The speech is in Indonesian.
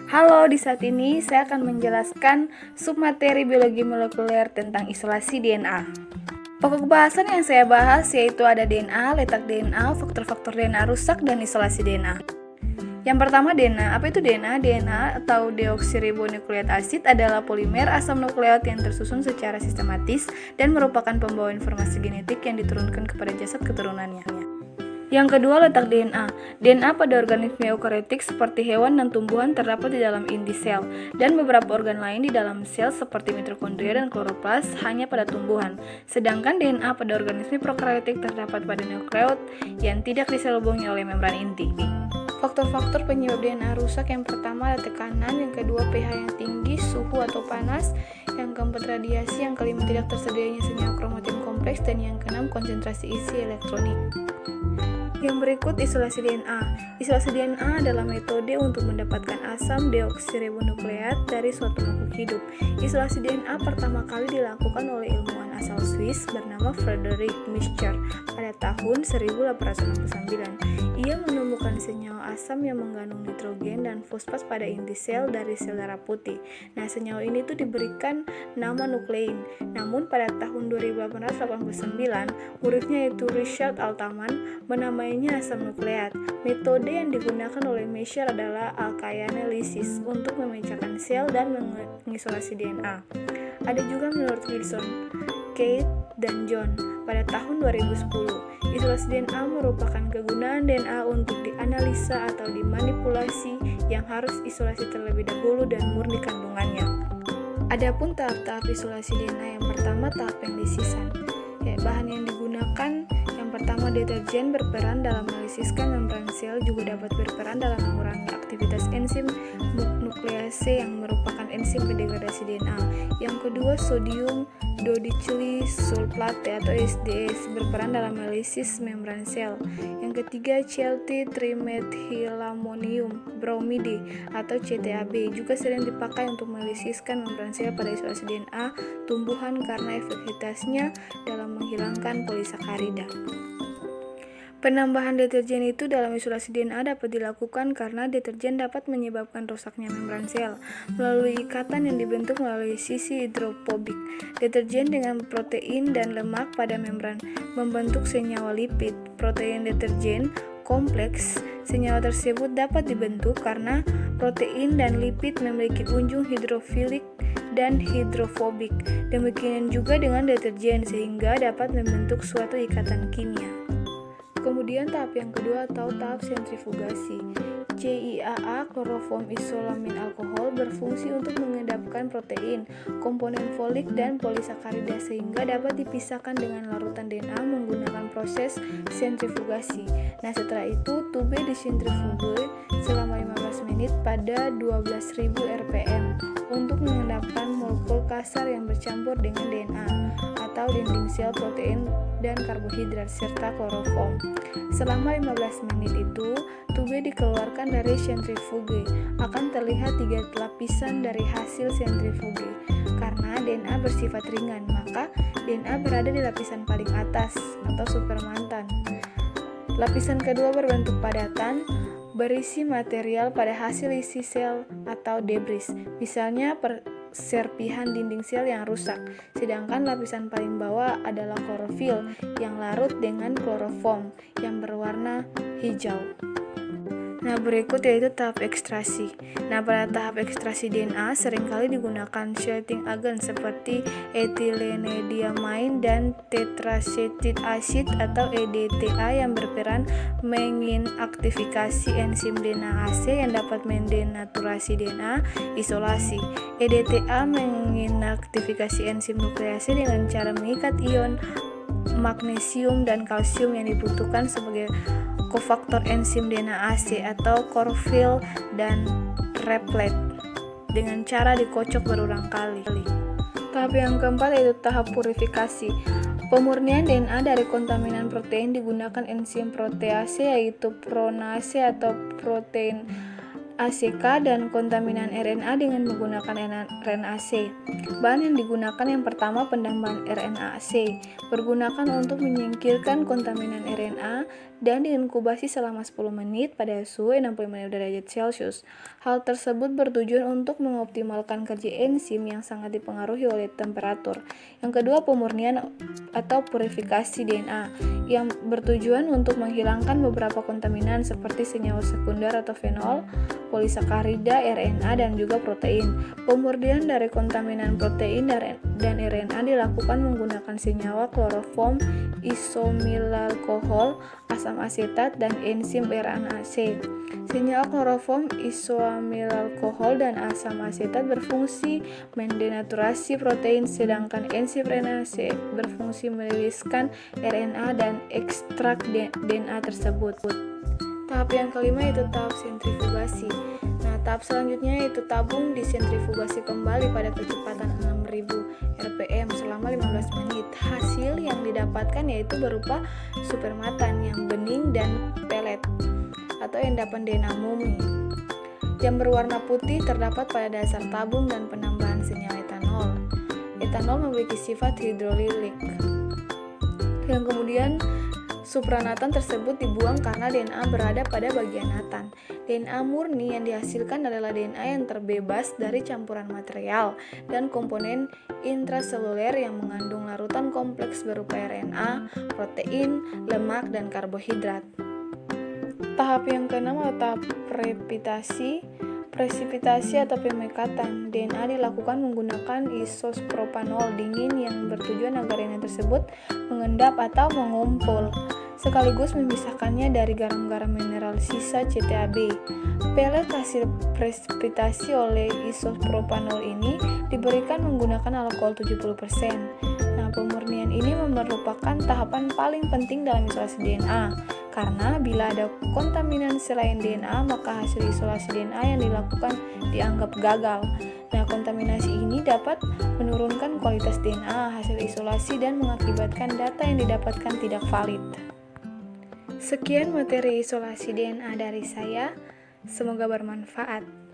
Halo, di saat ini saya akan menjelaskan submateri biologi molekuler tentang isolasi DNA. Pokok bahasan yang saya bahas yaitu ada DNA, letak DNA, faktor-faktor DNA rusak, dan isolasi DNA. Yang pertama DNA. Apa itu DNA? DNA atau deoksiribonukleat acid adalah polimer asam nukleat yang tersusun secara sistematis dan merupakan pembawa informasi genetik yang diturunkan kepada jasad keturunannya. Yang kedua, letak DNA. DNA pada organisme eukariotik seperti hewan dan tumbuhan terdapat di dalam inti sel, dan beberapa organ lain di dalam sel seperti mitokondria dan kloroplas hanya pada tumbuhan. Sedangkan DNA pada organisme prokaryotik terdapat pada nukleot yang tidak diselubungi oleh membran inti. Faktor-faktor penyebab DNA rusak yang pertama ada tekanan, yang kedua pH yang tinggi, suhu atau panas, yang keempat radiasi, yang kelima tidak tersedianya senyawa kromatin kompleks, dan yang keenam konsentrasi isi elektronik. Yang berikut isolasi DNA. Isolasi DNA adalah metode untuk mendapatkan asam deoksiribonukleat dari suatu makhluk hidup. Isolasi DNA pertama kali dilakukan oleh ilmuwan asal Swiss bernama Frederick Mischer pada tahun 1869. Ia menemukan senyawa asam yang mengandung nitrogen dan fosfat pada inti sel dari sel darah putih. Nah, senyawa ini tuh diberikan nama nuklein. Namun pada tahun 1889, muridnya yaitu Richard Altman menamainya asam nukleat. Metode yang digunakan oleh Mischer adalah alkylanesis untuk memecahkan sel dan mengisolasi DNA. Ada juga menurut Wilson, Kate, dan John pada tahun 2010. Isolasi DNA merupakan kegunaan DNA untuk dianalisa atau dimanipulasi yang harus isolasi terlebih dahulu dan murni kandungannya. Adapun tahap-tahap isolasi DNA yang pertama tahap pendisisan. Bahan yang digunakan yang pertama deterjen berperan dalam melisiskan membran sel, juga dapat berperan dalam mengurangi aktivitas enzim nuklease yang merupakan enzim pendegradasi DNA. Yang kedua sodium dodecyl sulfate atau SDS berperan dalam melisis membran sel. Yang ketiga CLT trimethylamonium bromide atau CTAB juga sering dipakai untuk melisiskan membran sel pada isolasi DNA tumbuhan karena efektivitasnya dalam menghilangkan polisakarida. Penambahan deterjen itu dalam isolasi DNA dapat dilakukan karena deterjen dapat menyebabkan rusaknya membran sel melalui ikatan yang dibentuk melalui sisi hidrofobik. Deterjen dengan protein dan lemak pada membran membentuk senyawa lipid. Protein deterjen kompleks senyawa tersebut dapat dibentuk karena protein dan lipid memiliki ujung hidrofilik dan hidrofobik. Demikian juga dengan deterjen sehingga dapat membentuk suatu ikatan kimia. Kemudian tahap yang kedua atau tahap sentrifugasi. CIAA kloroform isolamin alkohol berfungsi untuk mengendapkan protein, komponen folik dan polisakarida sehingga dapat dipisahkan dengan larutan DNA menggunakan proses sentrifugasi. Nah, setelah itu tube disentrifuge selama 15 menit pada 12.000 rpm untuk mengendapkan molekul kasar yang bercampur dengan DNA atau dinding sel protein dan karbohidrat serta kloroform. Selama 15 menit itu, tube dikeluarkan dari sentrifuge. Akan terlihat 3 lapisan dari hasil sentrifuge. Karena DNA bersifat ringan, maka DNA berada di lapisan paling atas atau supermantan. Lapisan kedua berbentuk padatan, berisi material pada hasil isi sel atau debris, misalnya serpihan dinding sel yang rusak. Sedangkan lapisan paling bawah adalah klorofil yang larut dengan kloroform yang berwarna hijau. Nah, berikut yaitu tahap ekstraksi. Nah, pada tahap ekstraksi DNA seringkali digunakan shielding agent seperti etilenediamine dan tetracetyl acid atau EDTA yang berperan menginaktifikasi enzim DNase yang dapat mendenaturasi DNA. Isolasi. EDTA menginaktifikasi enzim nuklease dengan cara mengikat ion magnesium dan kalsium yang dibutuhkan sebagai kofaktor enzim DNase atau klorofil dan replet dengan cara dikocok berulang kali. Tahap yang keempat yaitu tahap purifikasi. Pemurnian DNA dari kontaminan protein digunakan enzim protease yaitu pronase atau protein ACK dan kontaminan RNA dengan menggunakan RNA-C. Bahan yang digunakan yang pertama penambahan RNA-C, bergunakan untuk menyingkirkan kontaminan RNA dan diinkubasi selama 10 menit pada suhu 65 derajat Celcius. Hal tersebut bertujuan untuk mengoptimalkan kerja enzim yang sangat dipengaruhi oleh temperatur. Yang kedua, pemurnian atau purifikasi DNA yang bertujuan untuk menghilangkan beberapa kontaminan seperti senyawa sekunder atau fenol, polisakarida, RNA, dan juga protein. Pemurnian dari kontaminan protein dan RNA dilakukan menggunakan senyawa kloroform, isoamilalkohol, asam asetat, dan enzim RNA-C. Senyawa kloroform, isoamilalkohol, dan asam asetat berfungsi mendenaturasi protein, sedangkan enzim RNA-C berfungsi meriliskan RNA dan ekstrak DNA tersebut. Tahap yang kelima yaitu tahap sentrifugasi. Nah, tahap selanjutnya yaitu tabung disentrifugasi kembali pada kecepatan 6000 rpm selama 15 menit. Hasil yang didapatkan yaitu berupa supermatan yang bening dan pelet atau endapan DNA murni. Yang berwarna putih terdapat pada dasar tabung dan penambahan senyawa etanol. Etanol memiliki sifat hidrolilik. Yang kemudian supranatan tersebut dibuang karena DNA berada pada bagian natan. DNA murni yang dihasilkan adalah DNA yang terbebas dari campuran material dan komponen intraseluler yang mengandung larutan kompleks berupa RNA, protein, lemak, dan karbohidrat. Tahap yang keenam adalah tahap presipitasi atau pemekatan. DNA dilakukan menggunakan isospropanol dingin yang bertujuan agar DNA tersebut mengendap atau mengumpul, sekaligus memisahkannya dari garam-garam mineral sisa CTAB. Pelet hasil presipitasi oleh isospropanol ini diberikan menggunakan alkohol 70%. Nah, pemurnian ini merupakan tahapan paling penting dalam isolasi DNA. Karena bila ada kontaminan selain DNA, maka hasil isolasi DNA yang dilakukan dianggap gagal. Nah, kontaminasi ini dapat menurunkan kualitas DNA hasil isolasi dan mengakibatkan data yang didapatkan tidak valid. Sekian materi isolasi DNA dari saya, semoga bermanfaat.